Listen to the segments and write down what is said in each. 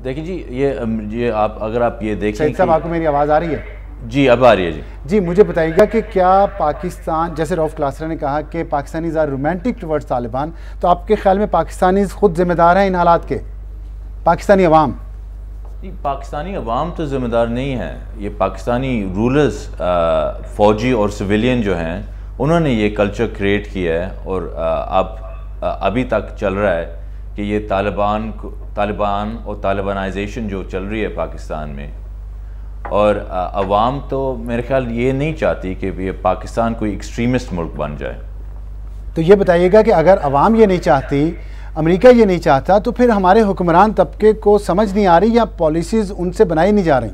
देखिए जी, ये आप अगर आप ये देखें, सईद साहब आपको मेरी आवाज़ आ रही है? जी अब आ रही है जी। जी मुझे बताइएगा कि क्या पाकिस्तान, जैसे रऊफ क्लासरा ने कहा कि Pakistanis are romantic towards Taliban, तो आपके ख्याल में पाकिस्तानीज़ खुद जिम्मेदार हैं इन हालात के? पाकिस्तानी अवाम? पाकिस्तानी अवाम तो ज़िम्मेदार नहीं है, ये पाकिस्तानी रूलर्स, फ़ौजी और सिविलियन जो हैं, उन्होंने ये कल्चर क्रिएट किया है और अब अभी तक चल रहा है कि ये तालिबान और तालिबानाइजेशन जो चल रही है पाकिस्तान में, और अवाम तो मेरे ख्याल ये नहीं चाहती कि ये पाकिस्तान कोई एक्सट्रीमिस्ट मुल्क बन जाए। तो ये बताइएगा कि अगर अवाम ये नहीं चाहती, अमेरिका ये नहीं चाहता, तो फिर हमारे हुक्मरान तबके को समझ नहीं आ रही या पॉलिसीज़ उनसे बनाई नहीं जा रही?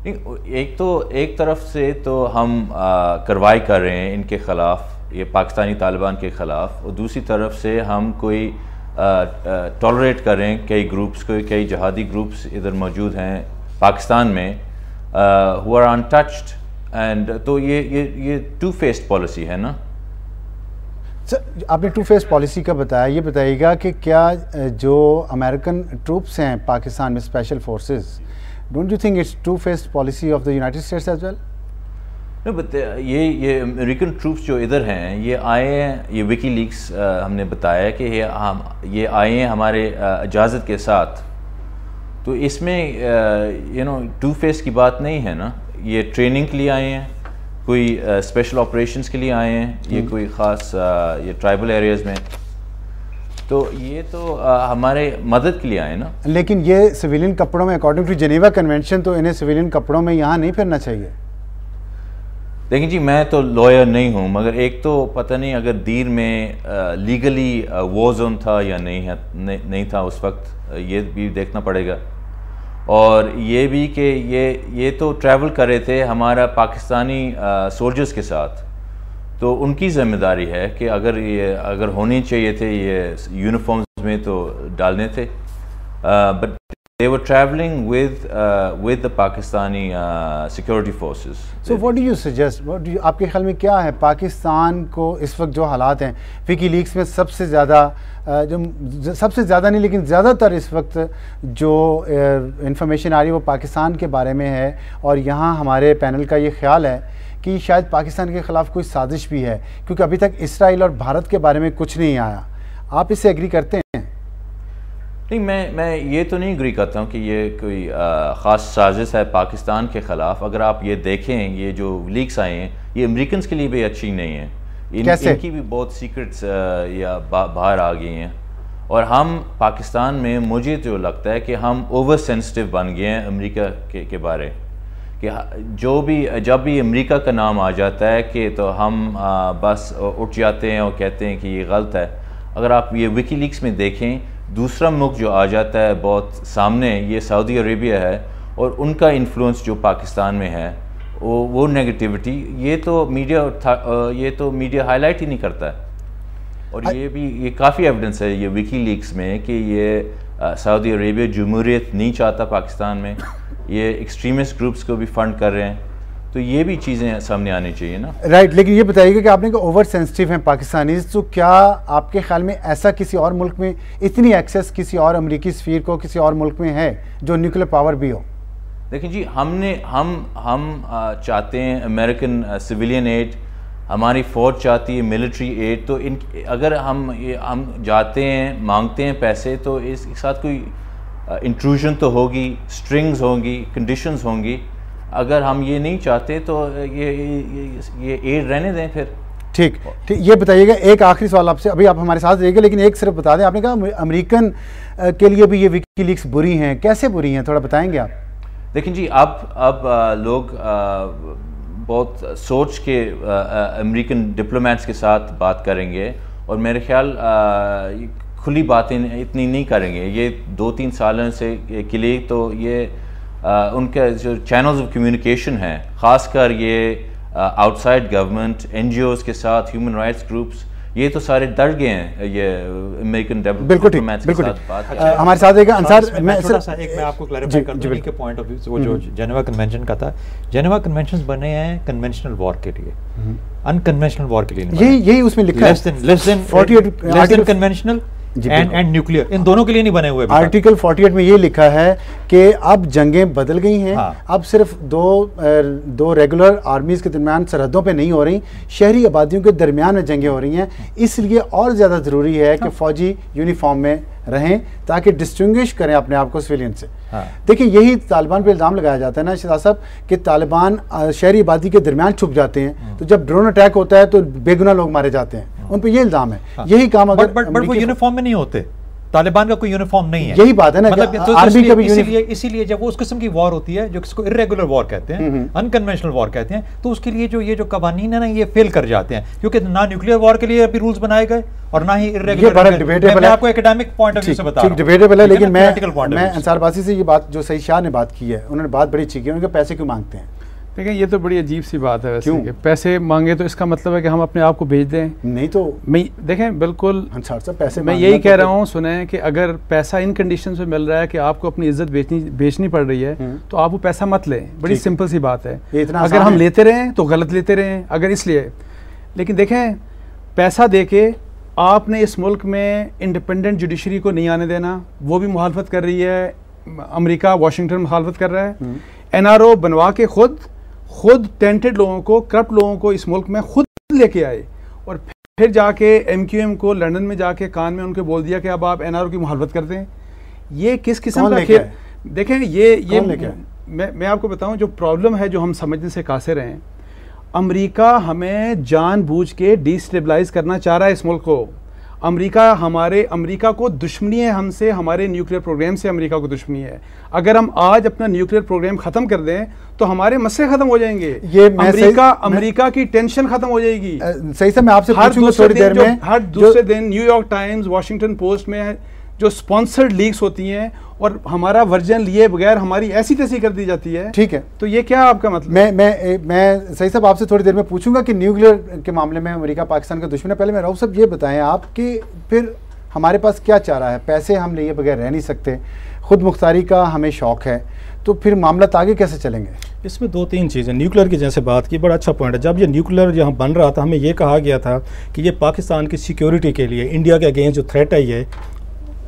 एक तरफ से तो हम कार्रवाई कर रहे हैं इनके ख़िलाफ़, ये पाकिस्तानी तालिबान के ख़िलाफ़, और दूसरी तरफ से हम कोई टॉलरेट कर रहे हैं कई ग्रुप्स को, कई जहादी ग्रुप्स इधर मौजूद हैं पाकिस्तान में हु आर अनटच्ड, एंड तो ये टू फेस्ड पॉलिसी है ना। सर आपने टू फेस पॉलिसी का बताया, ये बताइएगा कि क्या जो अमेरिकन ट्रूप्स हैं पाकिस्तान में, special forces, don't you think it's two face policy of the United States as well? ये अमेरिकन ट्रूप्स जो इधर हैं, ये आए हैं, ये विकीलीक्स हमने बताया कि ये आए हैं हमारे इजाज़त के साथ, तो इसमें टू फेस की बात नहीं है ना। ये ट्रेनिंग के लिए आए हैं, कोई स्पेशल ऑपरेशंस के लिए आए हैं, ये कोई ख़ास ये ट्राइबल एरियाज़ में, तो ये तो हमारे मदद के लिए आए ना। लेकिन ये सिविलियन कपड़ों में, अकॉर्डिंग टू जेनेवा कन्वेंशन, तो इन्हें सिविलियन कपड़ों में यहाँ नहीं फिरना चाहिए। देखिए जी, मैं तो लॉयर नहीं हूँ, मगर एक तो पता नहीं अगर दीर में लीगली वॉर जोन था या नहीं था उस वक्त, ये भी देखना पड़ेगा। और ये भी कि ये तो ट्रैवल कर रहे थे हमारा पाकिस्तानी सोल्जर्स के साथ, तो उनकी ज़िम्मेदारी है कि अगर होने चाहिए थे ये यूनिफॉर्म्स में तो डालने थे, but they were traveling with the Pakistani security forces. So what do you suggest? आपके ख्याल में क्या है पाकिस्तान को इस वक्त जो हालात हैं, विकीलीक्स में सबसे ज़्यादा नहीं लेकिन ज़्यादातर इस वक्त जो इंफॉर्मेशन आ रही है वो पाकिस्तान के बारे में है, और यहाँ हमारे पैनल का ये ख्याल है कि शायद पाकिस्तान के ख़िलाफ़ कोई साजिश भी है, क्योंकि अभी तक इसराइल और भारत के बारे में कुछ नहीं आया। आप इससे एग्री करते हैं? नहीं, मैं ये तो नहीं एग्री करता हूँ कि ये कोई ख़ास साजिश है पाकिस्तान के ख़िलाफ़। अगर आप ये देखें, ये जो लीक्स आए हैं, ये अमेरिकन के लिए भी अच्छी नहीं है, इनकी भी बहुत सीक्रेट्स बाहर आ गई हैं, और हम पाकिस्तान में, मुझे जो लगता है कि हम ओवर सेंसिटिव बन गए हैं अमेरिका के बारे, कि जब भी अमेरिका का नाम आ जाता है कि तो हम बस उठ जाते हैं और कहते हैं कि ये गलत है। अगर आप ये विकीलीक्स में देखें, दूसरा मुल्क जो आ जाता है बहुत सामने, ये सऊदी अरेबिया है, और उनका इन्फ्लुएंस जो पाकिस्तान में है, वो नेगेटिविटी ये तो मीडिया हाईलाइट ही नहीं करता है। और ये काफ़ी एविडेंस है ये विकीलीक्स में कि ये सऊदी अरेबिया जमहूरियत नहीं चाहता पाकिस्तान में, ये एक्सट्रीमिस्ट ग्रुप्स को भी फंड कर रहे हैं, तो ये भी चीज़ें सामने आनी चाहिए ना। राइट, लेकिन ये बताइएगा कि आपने कहा ओवर सेंसिटिव हैं पाकिस्तानीज़, तो क्या आपके ख्याल में ऐसा किसी और मुल्क में इतनी एक्सेस किसी और अमेरिकी स्फीयर को किसी और मुल्क में है जो न्यूक्लियर पावर भी हो? देखिए जी, हम चाहते हैं अमेरिकन सिविलियन एड, हमारी फ़ौज चाहती है मिलिट्री एड, तो अगर हम जाते हैं, मांगते हैं पैसे, तो इसके साथ कोई इंट्रूजन तो होगी, स्ट्रिंग्स होंगी, कंडीशंस होंगी। अगर हम ये नहीं चाहते तो ये एड रहने दें फिर। ठीक, ये बताइएगा, एक आखिरी सवाल आपसे, अभी आप हमारे साथ रहिएगा, लेकिन एक सिर्फ बता दें, आपने कहा अमेरिकन के लिए भी ये विकीलीक्स बुरी हैं, कैसे बुरी हैं, थोड़ा बताएंगे आप? देखिए जी, अब लोग बहुत सोच के अमेरिकन डिप्लोमेट्स के साथ बात करेंगे, और मेरे ख्याल खुली बातें इतनी नहीं करेंगे। ये 2-3 सालों से के लिए तो ये उनके जो चैनल्स ऑफ कम्युनिकेशन हैं, ख़ासकर ये आउटसाइड गवर्नमेंट एनजीओज़ के साथ, ह्यूमन राइट्स ग्रुप्स, ये तो सारे डर गए हैं ये अमेरिकन डिप्लोमेट्स के साथ बात करने। हमारे साथ एक अंसार, मैं आपको क्लैरिफाई कर दूं कि पॉइंट ऑफ व्यू से वो जो जेनेवा कन्वेंशन का था, जेनेवा कन्वेंशंस बने हैं कन्वेंशनल वॉर के लिए, अनकन्वेंशनल वॉर के लिए नहीं। यही उसमें लिखा है, less than conventional and nuclear, इन दोनों के लिए नहीं बने हुए। आर्टिकल 48 में ये लिखा है कि अब जंगें बदल गई हैं। अब सिर्फ दो रेगुलर आर्मीज के दरमियान सरहदों पे नहीं हो रही, शहरी आबादियों के दरमियान में जंगें हो रही हैं। इसलिए और ज़्यादा ज़रूरी है कि फ़ौजी यूनिफॉर्म में रहें ताकि डिस्टिंग्विश करें अपने आप को सिविलियन से। देखिए, यही तालिबान पे इल्ज़ाम लगाया जाता है ना शहजाद साहब कि तालिबान शहरी आबादी के दरमियान छुप जाते हैं, तो जब ड्रोन अटैक होता है तो बेगुनाह लोग मारे जाते हैं। उन पे ये इल्ज़ाम है। यही काम अगर बट वो यूनिफॉर्म में नहीं होते, तालिबान का कोई यूनिफॉर्म नहीं है। यही बात है ना, मतलब आर्मी का भी इसीलिए जब वो उस किस्म की वॉर होती है जो किसको इर्रेगुलर वॉर कहते हैं, अनकन्वेंशनल वॉर कहते हैं, तो उसके लिए ये जो कवानीन है ना, ये फेल कर जाते हैं, क्योंकि ना न्यूक्लियर वॉर के लिए अभी रूल्स बनाए गए और ना ही इर्रेगुलर। मैं आपको एकेडमिक पॉइंट ऑफ व्यू से बता रहा हूं, डिबेटेबल है, लेकिन मैं अंसार बासी से ये बात जो सईद शाह ने बात की है, उन्होंने बात बड़ी अच्छी की, उनके पैसे क्यों मांगते हैं? देखिए, ये तो बड़ी अजीब सी बात है वैसे कि पैसे मांगे तो इसका मतलब है कि हम अपने आप को भेज दें। नहीं तो मैं देखें, बिल्कुल पैसे मैं यही कह रहा हूँ, सुने कि अगर पैसा इन कंडीशन में मिल रहा है कि आपको अपनी इज्जत बेचनी पड़ रही है, तो आप वो पैसा मत लें। बड़ी सिंपल सी बात है। अगर हम लेते रहें तो गलत लेते रहें, अगर इसलिए। लेकिन देखें, पैसा दे के आपने इस मुल्क में इंडिपेंडेंट जुडिशरी को नहीं आने देना, वो भी मुखालफत कर रही है। अमेरिका, वाशिंगटन मुखालफत कर रहा है। NRO बनवा के खुद टेंटेड लोगों को, करप्ट लोगों को इस मुल्क में खुद लेके आए और फिर जाके MQM को लंदन में जाके कान में उनके बोल दिया कि अब आप NRO की मुखालफत करते हैं। ये किस किस्म का खेल? देखें, ये मैं आपको बताऊं, जो प्रॉब्लम है जो हम समझने से कासिर हैं, अमेरिका हमें जानबूझ के डिस्टेबलाइज करना चाह रहा है इस मुल्क को। अमेरिका को दुश्मनी है हमसे, हमारे न्यूक्लियर प्रोग्राम से अमेरिका को दुश्मनी है। अगर हम आज अपना न्यूक्लियर प्रोग्राम खत्म कर दें तो हमारे मसले खत्म हो जाएंगे। ये अमेरिका की टेंशन खत्म हो जाएगी। सही से मैं आपसे पूछूंगा थोड़ी देर में। हर दूसरे दिन न्यूयॉर्क टाइम्स, वाशिंगटन पोस्ट में जो स्पॉन्सर्ड लीक्स होती हैं और हमारा वर्जन लिए बगैर हमारी ऐसी तैसी कर दी जाती है। ठीक है, तो ये क्या आपका मतलब? मैं सही साहब आपसे थोड़ी देर में पूछूंगा कि न्यूक्लियर के मामले में अमेरिका पाकिस्तान का दुश्मन है। पहले मैं राउफ साहब ये बताएं आप कि फिर हमारे पास क्या चारा है? पैसे हम लिए बगैर रह नहीं सकते, खुद मुख्तारी का हमें शौक है, तो फिर मामला आगे कैसे चलेंगे? इसमें 2-3 चीज़ें। न्यूक्लियर की जैसे बात की, बड़ा अच्छा पॉइंट है। जब ये न्यूक्लियर यहाँ बन रहा था, हमें ये कहा गया था कि ये पाकिस्तान की सिक्योरिटी के लिए, इंडिया के अगेंस्ट जो थ्रेट है ये,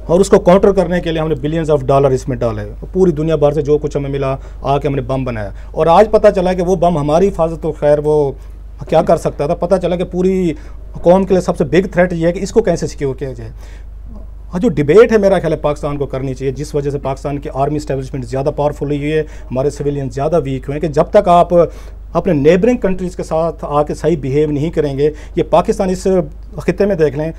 और उसको काउंटर करने के लिए हमने बिलियंस ऑफ डॉलर इसमें डाले। पूरी दुनिया भर से जो कुछ हमें मिला आके हमने बम बनाया, और आज पता चला कि वो बम हमारी हिफाजत तो खैर वो क्या कर सकता था। पता चला कि पूरी कौम के लिए सबसे बिग थ्रेट ये है कि इसको कैसे सिक्योर किया जाए। जो डिबेट है मेरा ख्याल है पाकिस्तान को करनी चाहिए, जिस वजह से पाकिस्तान की आर्मी स्टैब्लिशमेंट ज़्यादा पावरफुल हुई है, हमारे सिविलियन ज़्यादा वीक हुए हैं, कि जब तक आप अपने नेबरिंग कंट्रीज़ के साथ आके सही बिहेव नहीं करेंगे। ये पाकिस्तान इस खित्ते में देख लें,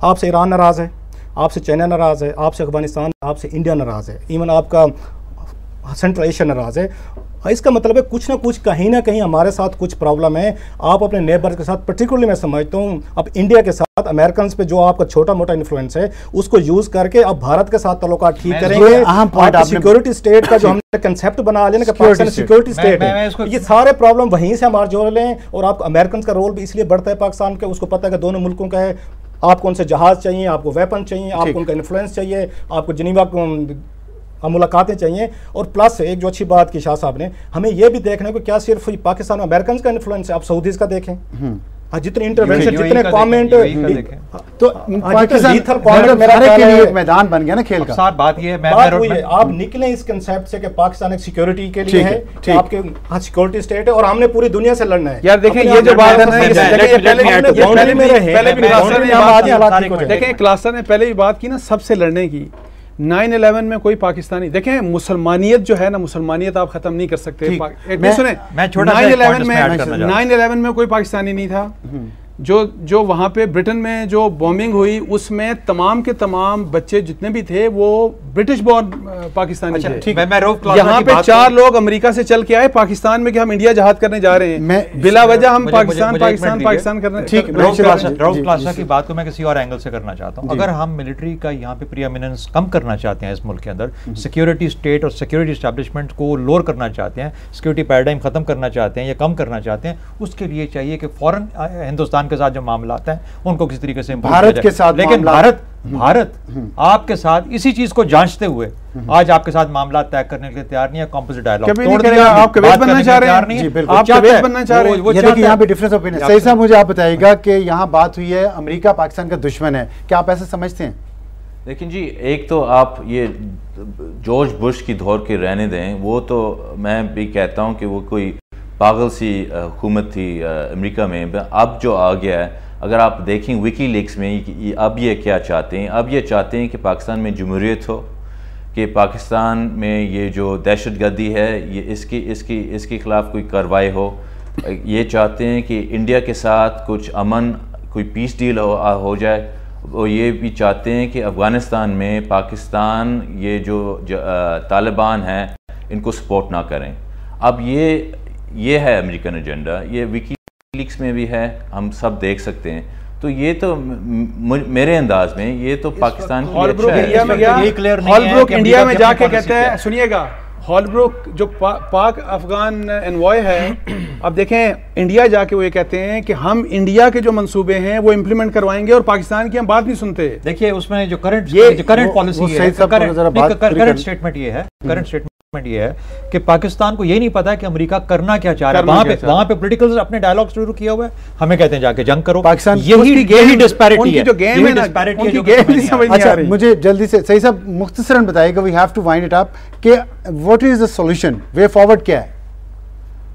आपसे ईरान नाराज़ है, आपसे चाइना नाराज़ है, आपसे अफगानिस्तान, आपसे इंडिया नाराज़ है, इवन आपका सेंट्रल एशिया नाराज़ है। इसका मतलब है कुछ ना कुछ कहीं ना कहीं हमारे साथ कुछ प्रॉब्लम है। आप अपने नेबर के साथ, पर्टिकुलरली मैं समझता हूँ अब इंडिया के साथ अमेरिकन पे जो आपका छोटा मोटा इन्फ्लुएंस है, उसको यूज करके अब भारत के साथ ताल्लुकात ठीक करेंगे। सिक्योरिटी स्टेट का जो हमने कंसेप्ट बना लिया ना कि पाकिस्तान सिक्योरिटी स्टेट है, ये सारे प्रॉब्लम वहीं से हमारे जोड़ लें। और आप अमेरिकन का रोल भी इसलिए बढ़ता है पाकिस्तान के, उसको पता है कि दोनों मुल्कों का है, आपको उनसे जहाज चाहिए, आपको वेपन चाहिए, आपको उनका इन्फ्लुएंस चाहिए, आपको जिनीवा मुलाकातें चाहिए। और प्लस एक जो अच्छी बात की शाह साहब ने, हमें यह भी देखना है कि क्या सिर्फ पाकिस्तान में अमेरिकन का इन्फ्लुएंस है, आप सऊदीज का देखें, जितने इंटरवेंशन, जितने कमेंट, तो मैदान बन गया ना खेल का। बात ये है, आप निकले इस कंसेप्ट से कि पाकिस्तान एक सिक्योरिटी के लिए है, आपके सिक्योरिटी स्टेट है और हमने पूरी दुनिया से लड़ना है। यार देखें, ये जो बात है ना, देखें क्लास्टर ने पहले भी बात की ना सबसे लड़ने की। 9/11 में कोई पाकिस्तानी, देखें मुसलमानियत जो है ना, मुसलमानियत आप खत्म नहीं कर सकते। सुने, 9/11 में कोई पाकिस्तानी नहीं था। जो वहाँ पे ब्रिटेन में जो बॉम्बिंग हुई, उसमें तमाम के तमाम बच्चे जितने भी थे वो ब्रिटिश बॉर्न पाकिस्तानी थे। यहाँ पे 4 लोग अमेरिका से चल के आए पाकिस्तान में कि हम इंडिया जहाद करने जा रहे हैं, बिला वजह हम पाकिस्तान कर रहे हैं। ठीक, राउफ क्लासा की बात को मैं किसी और एंगल से करना चाहता हूँ। अगर हम मिलिट्री का यहाँ पे प्रीएमिनेंस कम करना चाहते हैं इस मुल्क के अंदर, सिक्योरिटी स्टेट और सिक्योरिटी एस्टैब्लिशमेंट को लोअर करना चाहते हैं, सिक्योरिटी पैराडाइम खत्म करना चाहते हैं या कम करना चाहते हैं, उसके लिए चाहिए कि फौरन हिंदुस्तान के साथ जो मामला आता है उनको किसी तरीके से भारत के साथ, लेकिन भारत आपके साथ इसी चीज को जांचते हुए आज आपके साथ मामला तय करने के लिए तैयार नहीं है। कॉम्पोजिट डायलॉग तोड़ दिया, आप कवेत बनना चाह रहे हैं, आप कवेत बनना चाह रहे हैं। ये देखिए यहाँ पे डिफरेंस ऑफ ओपिनियन। सही साहब मुझे आप बताइएगा कि यहाँ बात हुई है अमेरिका पाकिस्तान का दुश्मन है, क्या आप ऐसा समझते हैं? लेकिन जी एक तो आप ये जॉर्ज बुश की दौर के रहने दें, वो तो मैं भी कहता हूँ कि वो कोई पागल सी हुकूमत थी अमेरिका में। अब जो आ गया है, अगर आप देखें विकी लीक्स में, अब ये क्या चाहते हैं? अब ये चाहते हैं कि पाकिस्तान में जमहूरियत हो, कि पाकिस्तान में ये जो दहशतगर्दी है ये इसके ख़िलाफ़ कोई कार्रवाई हो। ये चाहते हैं कि इंडिया के साथ कुछ अमन, कोई पीस डील हो जाए। और ये भी चाहते हैं कि अफ़गानिस्तान में पाकिस्तान ये जो तालिबान हैं इनको सपोर्ट ना करें। अब ये है अमेरिकन एजेंडा, ये विकी लीक्स में भी है, हम सब देख सकते हैं। तो ये तो मेरे अंदाज में ये तो पाकिस्तान की अच्छा है। हॉलब्रुक इंडिया में जाके कहते हैं, सुनिएगा, हॉलब्रुक जो पाक अफगान एनवॉय है, अब देखें इंडिया जाके वो ये कहते हैं कि हम इंडिया के जो मंसूबे हैं वो इम्प्लीमेंट करवाएंगे और पाकिस्तान की हम बात नहीं सुनते। देखिए उसमें जो करंट पॉलिसी है, करंट स्टेटमेंट ये है कि पाकिस्तान को ये नहीं पता कि अमेरिका करना क्या चाह रहा है। वहां पे पॉलिटिकल्स अपने डायलॉग शुरू किया हुआ है, हमें कहते हैं जाके जंग करो। पाकिस्तान यही डिस्पैरिटी है, जो गेम है ना, उनकी समझ नहीं आ रही। मुझे जल्दी से सही साहब मुख्तसरन बताइएगा, we have to wind it up, कि what is the solution, way forward क्या है?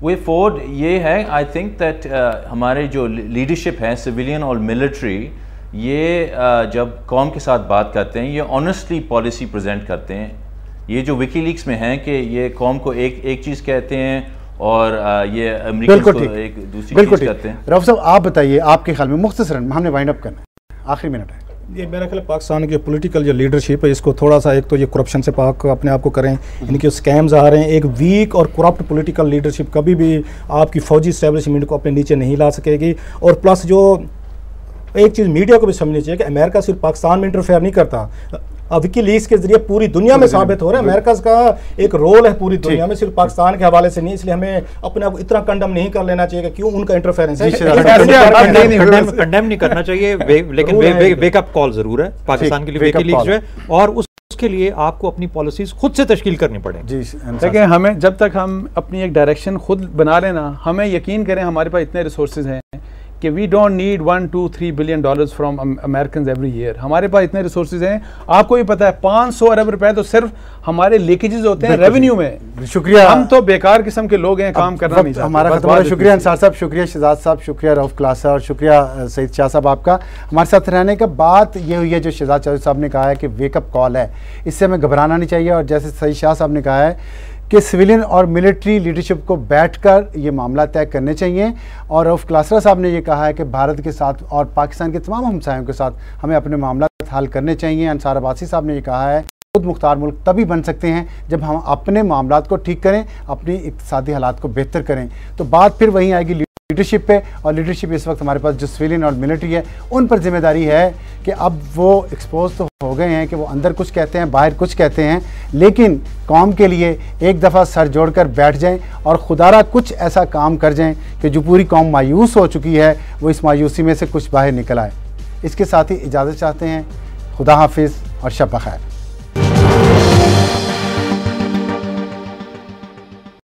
वे फॉरवर्ड ये है, आई थिंक दैट हमारे जो लीडरशिप है सिविलियन और मिलिट्री, ये जब कौम के साथ बात करते हैं ये ऑनेस्टली पॉलिसी प्रेजेंट करते हैं। ये जो विकी लीक्स में है कि ये कौम को एक चीज़ कहते हैं और ये अमेरिकन को एक दूसरी चीज़ कहते हैं। रऊफ साहब आप बताइए, आपके ख्याल में मुख्तसरन, हमने वाइंड अप करना है, आखिरी मिनट है। ये मेरा ख्याल पाकिस्तान की पॉलिटिकल जो लीडरशिप है इसको थोड़ा सा, एक तो ये करप्शन से पाक अपने आप को करें, इनके स्कैम्स आ रहे हैं। एक वीक और करप्ट पॉलिटिकल लीडरशिप कभी भी आपकी फौजी एस्टेब्लिशमेंट को अपने नीचे नहीं ला सकेगी। और प्लस जो एक चीज़ मीडिया को भी समझनी चाहिए कि अमेरिका सिर्फ पाकिस्तान में इंटरफेयर नहीं करता, विकी लीक्स के जरिए पूरी दुनिया में साबित हो रहा है अमेरिका का एक रोल है पूरी दुनिया में, सिर्फ पाकिस्तान के हवाले से नहीं। इसलिए हमें अपने आप को इतना कंडम नहीं कर लेना चाहिए कि क्यों उनका इंटरफेरेंस है। कंडेम नहीं करना चाहिए, लेकिन वेकअप कॉल जरूर है पाकिस्तान के लिए विकी लीक्स जो है, और उसके लिए आपको अपनी पॉलिसीज खुद से तश्कील करनी पड़ेगी। देखिए हमें जब तक हम अपनी एक डायरेक्शन खुद बना लेना, हमें यकीन करें हमारे पास इतने रिसोर्सेज हैं कि we don't need 1-2-3 billion dollars from American every year. हमारे पास इतने रिसोर्सेज हैं, आपको भी पता है 500 अरब रुपए तो सिर्फ हमारे लीकेजेस होते हैं रेवेन्यू में। शुक्रिया, हम तो बेकार किस्म के लोग हैं, काम करना नहीं चाहते। हमारा खत्म हो रहा है। शुक्रिया अंसार साहब, शुक्रिया शहजाद साहब, शुक्रिया रऊफ क्लासा और शुक्रिया सईद शाह साहब आपका हमारे साथ रहने का। बात ये हुई है जो शहजाद चौधरी साहब ने कहा है कि वेकअप कॉल है, इससे हमें घबराना नहीं चाहिए। और जैसे सईद शाह साहब ने कहा है कि सिविलियन और मिलिट्री लीडरशिप को बैठकर ये मामला तय करने चाहिए। और रऊफ क्लासरा साहब ने ये कहा है कि भारत के साथ और पाकिस्तान के तमाम हमसायों के साथ हमें अपने मामला हल करने चाहिए। अंसार अब्बासी साहब ने ये कहा है खुद मुख्तार मुल्क तभी बन सकते हैं जब हम अपने मामलात को ठीक करें, अपनी इक़्तिसादी हालात को बेहतर करें। तो बात फिर वहीं आएगी लीडरशिप पे, और लीडरशिप इस वक्त हमारे पास जो सिविलियन और मिलिट्री है उन पर जिम्मेदारी है कि अब वो एक्सपोज तो हो गए हैं कि वो अंदर कुछ कहते हैं बाहर कुछ कहते हैं, लेकिन कौम के लिए एक दफ़ा सर जोड़कर बैठ जाएं और खुदारा कुछ ऐसा काम कर जाएं कि जो पूरी कौम मायूस हो चुकी है वो इस मायूसी में से कुछ बाहर निकल आए। इसके साथ ही इजाज़त चाहते हैं। खुदा हाफिज़ और शब बखैर।